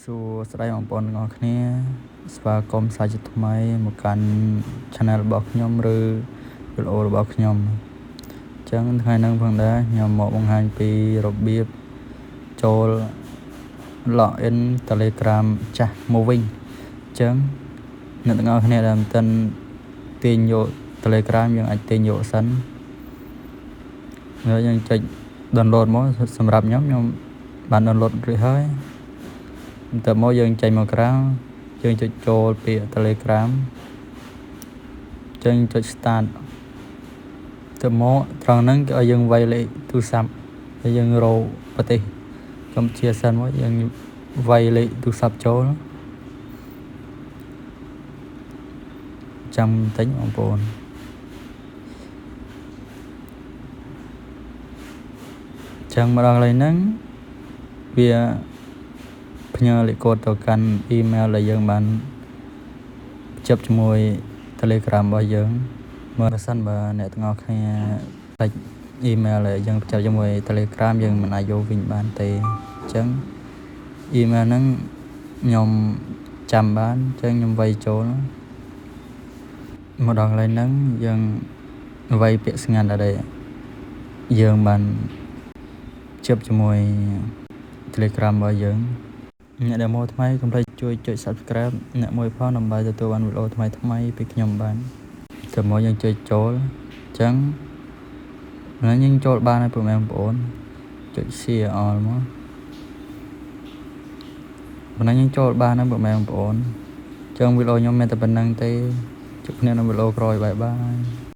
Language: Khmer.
សួស្តីបងប្អូនទាំងអស់គ្នាស្វាគមន៍សាជាថ្មីមកកាន់ Channel របស់ខ្ញុំឬ video របស់ខ្ញុំអញ្ចឹងថ្ងៃហ្នឹងផងដែរខ្ញុំមកបង្ហាញពីរបៀបចូល login Telegram ចាស់មកវិញអញ្ចឹងអ្នកទាំងអស់គ្នាដែលមិនទាន់ទាញយក Telegram យើងអាចទាញយកសិនហើយយើងចុច download មកសម្រាប់ខ្ញុំបាន download រួចហើយបន្ទាប់មកយើងចេញមកក្រៅយើងចុចចូលពាក្យ Telegram ចឹងចុច start ទៅមកត្រង់ហ្នឹងគេឲ្យយើងវាយលេខទូរស័ព្ទហើយយើងរកប្រទេសកម្ពុជាសិនមកយើងវាយលេខទូរស័ព្ទចូលចាំបន្តិចបងប្អូនចឹងមកដល់កន្លែងហ្នឹងវាផ្ញើលេខកូដទៅកាន់ email ដែលយើងបានភ្ជាប់ជាមួយ Telegram របស់យើងបើសិនបើអ្នកទាំងអស់គ្នាផ្លេច email ដែលយើងភ្ជាប់ជាមួយ Telegram យើងមិនអាចយកវិញបានទេអញ្ចឹង email ហ្នឹងខ្ញុំចាំបានអញ្ចឹងខ្ញុំវាយចូលមកដល់កន្លែងហ្នឹងយើងវាយពាក្យស្ងាត់ដែលយើងបានភ្ជាប់ជាមួយ Telegram របស់យើងអ្នកដែលមកថ្មីកុំភ្លេចជួយចុច Subscribe អ្នកមួយផងដើម្បីទទួលបានវីដេអូថ្មីៗពីខ្ញុំបានទៅមកយើងចុចចូលអញ្ចឹងយើងចូលបានហើយបងប្អូនចុច Share All មកប៉ុណ្ណឹងយើងចូលបានហើយបងប្អូនអញ្ចឹងវីដេអូខ្ញុំមានតែប៉ុណ្្នឹងទេជួបគ្នានៅវីដេអូក្រោយបាយបាយ